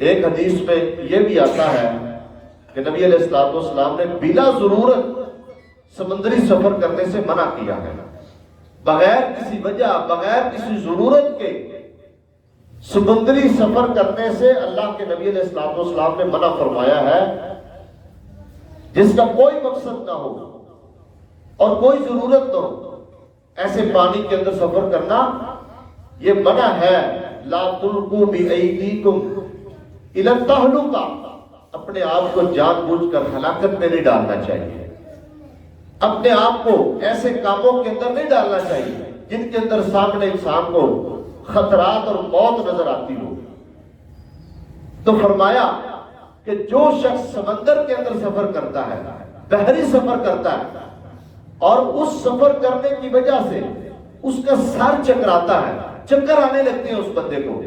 ایک حدیث میں یہ بھی آتا ہے کہ نبی علیہ الصلوۃ والسلام نے بلا ضرورت سمندری سفر کرنے سے منع کیا ہے. بغیر کسی وجہ، بغیر کسی ضرورت کے سمندری سفر کرنے سے اللہ کے نبی علیہ الصلوۃ والسلام نے منع فرمایا ہے. جس کا کوئی مقصد نہ ہو اور کوئی ضرورت نہ ہو، ایسے پانی کے اندر سفر کرنا یہ منع ہے. لا تلقوا بأیدیکم الی التہلکہ، اپنے آپ کو جان بوجھ کر ہلاکت میں نہیں ڈالنا چاہیے. اپنے آپ کو ایسے کاموں کے اندر نہیں ڈالنا چاہیے جن کے اندر سامنے انسان کو خطرات اور موت نظر آتی ہو. تو فرمایا کہ جو شخص سمندر کے اندر سفر کرتا ہے، بحری سفر کرتا ہے، اور اس سفر کرنے کی وجہ سے اس کا سر چکراتا ہے، چکر آنے لگتے ہیں اس بندے کو،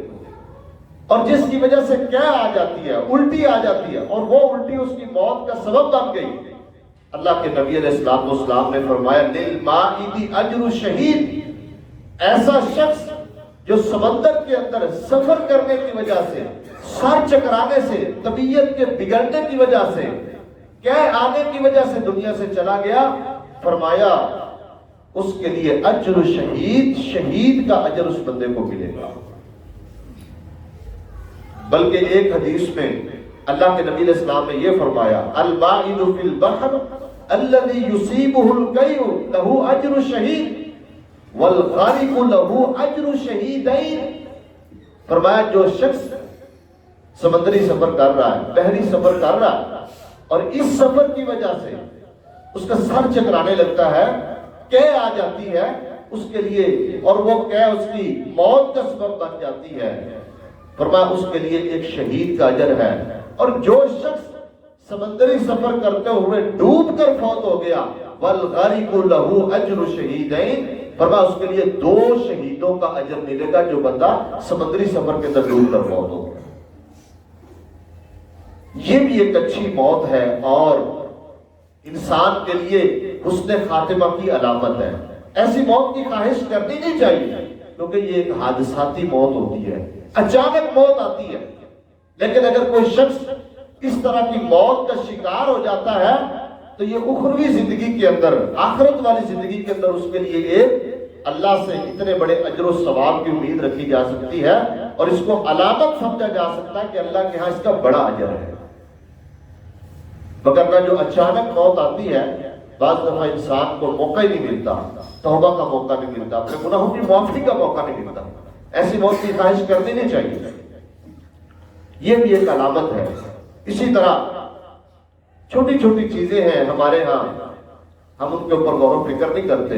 اور جس کی وجہ سے کیا آ جاتی ہے، الٹی آ جاتی ہے، اور وہ الٹی اس کی موت کا سبب بن گئی. اللہ کے نبی علیہ الصلوۃ والسلام نے فرمایا للمائد اجر شہید، ایسا شخص جو سمندر کے اندر سفر کرنے کی وجہ سے، سر چکرانے سے، طبیعت کے بگڑنے کی وجہ سے، کیا آنے کی وجہ سے دنیا سے چلا گیا، فرمایا اس کے لیے اجر شہید، شہید کا اجر اس بندے کو ملے گا. بلکہ ایک حدیث میں اللہ کے نبی علیہ السلام نے یہ فرمایا البائد فی البحر الذی یصیبہ القیء لہ اجر شہید والغارق لہ اجر شہیدین. فرمایا جو شخص سمندری سفر کر رہا ہے، بحری سفر کر رہا ہے، اور اس سفر کی وجہ سے اس کا سر چکرانے لگتا ہے، قے آ جاتی ہے اس کے لیے، اور وہ قے اس کی موت کا سبب بن جاتی ہے، فرمایا اس کے لیے ایک شہید کا اجر ہے. اور جو شخص سمندری سفر کرتے ہوئے ڈوب کر فوت ہو گیا والغارق لہ اجر شہیدین، فرمایا اس کے لیے 2 شہیدوں کا اجر ملے گا جو بندہ سمندری سفر کے اندر ڈوب کر فوت ہو گیا. یہ بھی ایک اچھی موت ہے اور انسان کے لیے حسن خاتمہ کی علامت ہے. ایسی موت کی خواہش کرنی نہیں چاہیے کیونکہ یہ ایک حادثاتی موت ہوتی ہے، اچانک موت آتی ہے. لیکن اگر کوئی شخص اس طرح کی موت کا شکار ہو جاتا ہے تو یہ اخروی زندگی کے اندر، آخرت والی زندگی کے اندر اس کے لیے ایک اللہ سے اتنے بڑے اجر و ثواب کی امید رکھی جا سکتی ہے، اور اس کو علامت سمجھا جا سکتا ہے کہ اللہ کے ہاں اس کا بڑا اجر ہے. مگر جو اچانک موت آتی ہے، بعض دفعہ انسان کو موقع ہی نہیں ملتا، توبہ کا موقع نہیں ملتا، اپنے گناہوں کی معافی کا موقع نہیں ملتا. ایسی موت کی خواہش کرنی نہیں چاہیے. یہ بھی ایک علامت ہے. اسی طرح چھوٹی چھوٹی چیزیں ہیں ہمارے ہاں، ہم ان کے اوپر غور و فکر نہیں کرتے،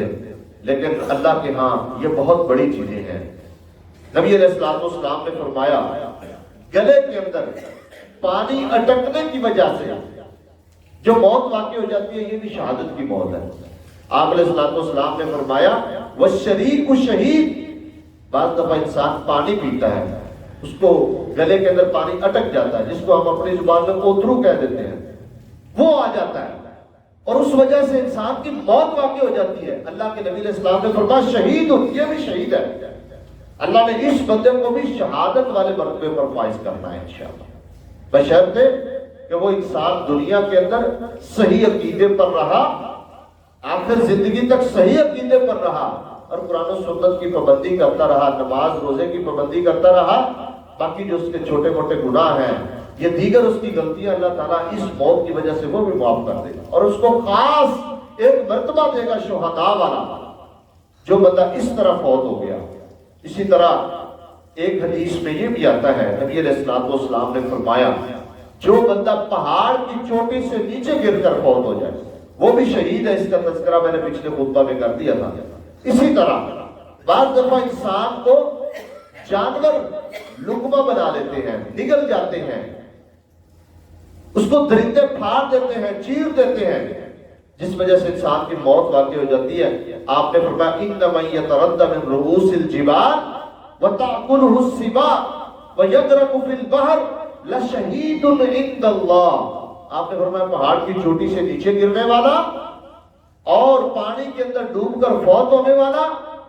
لیکن اللہ کے ہاں یہ بہت بڑی چیزیں ہیں. نبی علیہ الصلوۃ والسلام نے فرمایا گلے کے اندر پانی اٹکنے کی وجہ سے جو موت واقع ہو جاتی ہے یہ بھی شہادت کی موت ہے. آپ علیہ الصلوۃ والسلام نے فرمایا والشریک شہید. بعض دفعہ انسان پانی پیتا ہے، اس کو گلے کے اندر پانی اٹک جاتا ہے، جس کو ہم اپنی زبان میں اوتھرو کہہ دیتے ہیں، وہ آ جاتا ہے اور اس وجہ سے انسان کی موت واقع ہو جاتی ہے. اللہ کے نبی علیہ السلام نے فرمایا شہید، یہ بھی شہید ہے. اللہ نے اس بندے کو بھی شہادت والے مرتبے پر فائز کرنا ہے انشاءاللہ، بشرطے کہ وہ انسان دنیا کے اندر صحیح عقیدے پر رہا، آخر زندگی تک صحیح عقیدے پر رہا، اور قرآن و سنت کی پابندی کرتا رہا، نماز روزے کی پابندی کرتا رہا. باقی جو اس کے چھوٹے موٹے گناہ ہیں، یہ دیگر اس کی غلطیاں، اللہ تعالیٰ اس موت کی وجہ سے وہ بھی معاف کر دے گا، اور اس کو خاص ایک مرتبہ دے گا شہداء والا، جو بندہ اس طرح فوت ہو گیا. اسی طرح ایک حدیث میں یہ بھی آتا ہے، نبی علیہ الصلوۃ والسلام نے فرمایا جو بندہ پہاڑ کی چوٹی سے نیچے گر کر فوت ہو جائے وہ بھی شہید ہے. اس کا تذکرہ میں نے پچھلے خطبہ میں کر دیا تھا. اسی طرح بعض دفعہ انسان کو جانور لقمہ بنا لیتے ہیں، نگل جاتے ہیں، اس کو درندے پھاڑ دیتے ہیں، چیر دیتے ہیں، جس وجہ سے انسان کی موت واقع ہو جاتی ہے. آپ نے فرمایا انما یتردد من رؤوس الجبال وتأكله السباع ويغرق في البحر لشہید عند اللہ. آپ نے فرمایا پہاڑ کی چوٹی سے نیچے گرنے والا اور پانی کے اندر ڈوب کر فوت ہونے والا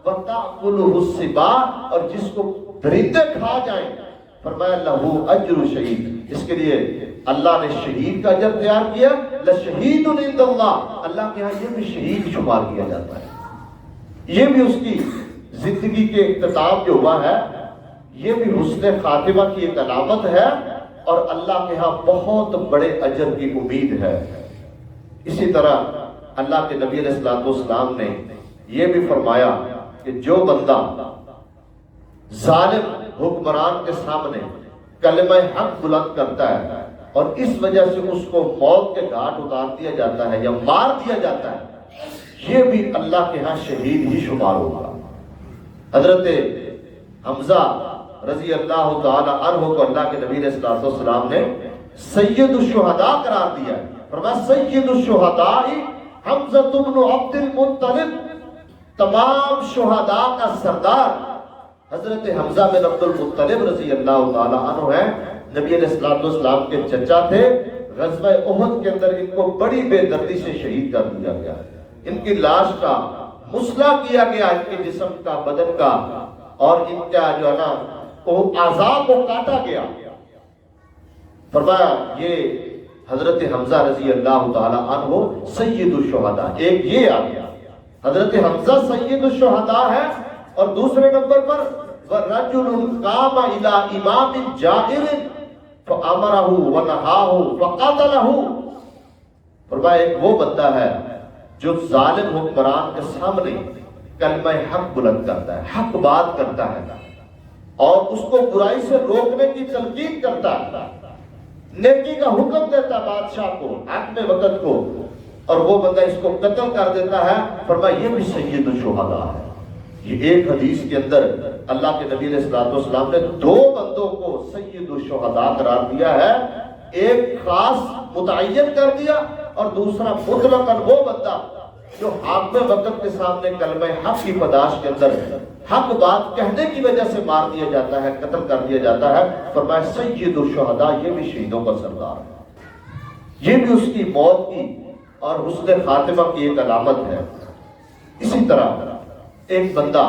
وتأكله السباع، اور جس کو درندے کھا جائیں، فرمایا لہو اجر شہید، اس کے لیے اللہ نے شہید کا اجر تیار کیا، لشہید عند اللہ، اللہ کے ہاں یہ بھی شہید شمار کیا جاتا ہے۔ یہ بھی اس کی زندگی کے اختتام جو ہوا ہے، یہ بھی حسن خاتمہ کی ایک علامت ہے، اور اللہ کے ہاں بہت بڑے اجر کی امید ہے۔ اسی طرح اللہ کے نبی علیہ الصلوۃ والسلام نے یہ بھی فرمایا کہ جو بندہ ظالم حکمران کے سامنے کلمہ حق بلند کرتا ہے اور اس وجہ سے اس کو موت کے گھاٹ اتار دیا جاتا ہے یا مار دیا جاتا ہے، یہ بھی اللہ کے ہاں شہید ہی شمار ہوگا۔ حضرت حمزہ رضی اللہ تعالی عنہ کو اللہ کے نبی علیہ الصلوۃ والسلام نے سید الشہداء قرار دیا ہے۔ فرمایا سید الشہداء حمزہ بن عبد المطلب، تمام شہداء کا سردار حضرت حمزہ بن عبد المطلب رضی اللہ تعالی عنہ ہیں۔ نبی علیہ الصلوۃ والسلام کے چچا تھے۔ غزوہ احد کے اندر ان کو بڑی بے دردی سے شہید کر دیا گیا، ان کی لاش کا مسئلہ کیا گیا، ان کے جسم کا، بدن کا، اور ان کا جو ہے نا اعضاء کو کاٹا گیا۔ فرمایا یہ حضرت حمزہ رضی اللہ تعالی عنہ سید الشہداء، ایک یہ آ گیا، حضرت حمزہ سید الشہداء ہے، اور دوسرے نمبر پر وَرَجُلٌ قَامَ إِلَىٰ إِمَامٍ جَائِرٍ فَأَمَرَهُ وَنَهَاهُ فَقَاتَلَهُ۔ فرمایا ایک وہ بندہ ہے جو ظالم حکمران کے سامنے کلمہ حق بلند کرتا ہے، حق بات کرتا ہے، اور اس کو برائی سے روکنے کی تلقین کرتا ہے، نیکی کا حکم دیتا ہے بادشاہ کو، حاکم وقت کو، اور وہ بندہ اس کو قتل کر دیتا ہے۔ فرمایا یہ بھی سید الشہداء ہے۔ یہ ایک حدیث کے اندر اللہ کے نبی علیہ الصلوۃ والسلام نے دو بندوں کو سید الشہداء قرار دیا ہے، ایک خاص متعین کر دیا، اور دوسرا مطلقاً وہ بندہ جو حاکم وقت کے سامنے کلمہ حق کی پاداش کے اندر حق بات کہنے کی وجہ سے مار دیا جاتا ہے، قتل کر دیا جاتا ہے۔ فرمایا سید الشہداء، یہ بھی شہیدوں کا سردار ہے، یہ بھی اس کی موت کی اور حسن خاتمہ کی ایک علامت ہے۔ اسی طرح ایک بندہ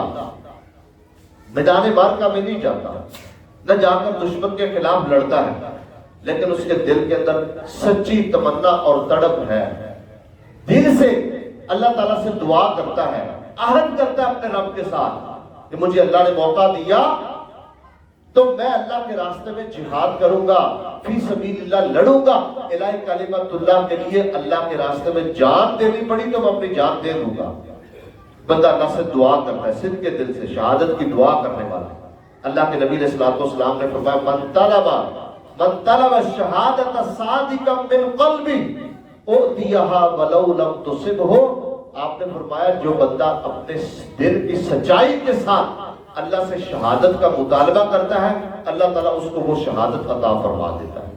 میدان معرکہ میں نہیں جاتا، نہ جا کر دشمن کے خلاف لڑتا ہے، لیکن اس کے دل کے اندر سچی تمنا اور تڑپ ہے، دل سے اللہ تعالیٰ سے دعا کرتا ہے، عہد کرتا ہے اپنے رب کے ساتھ کہ مجھے اللہ نے موقع دیا تو میں اللہ کے راستے میں جہاد کروں گا، فی سبیل اللہ لڑوں گا، الہ کلمۃ اللہ کے لیے اللہ کے راستے میں جان دینی پڑی تو میں اپنی جان دے دوں گا۔ بندہ اللہ سے دعا کرتا ہے، صدق کے دل سے شہادت کی دعا کرنے والا۔ اللہ کے نبی علیہ الصلوۃ والسلام نے فرمایا من طلب الشہادۃ صادقا من قلبہ اؤتیها ولو لم تصبہ۔ آپ نے فرمایا جو بندہ اپنے دل کی سچائی کے ساتھ اللہ سے شہادت کا مطالبہ کرتا ہے، اللہ تعالیٰ اس کو وہ شہادت عطا فرما دیتا ہے۔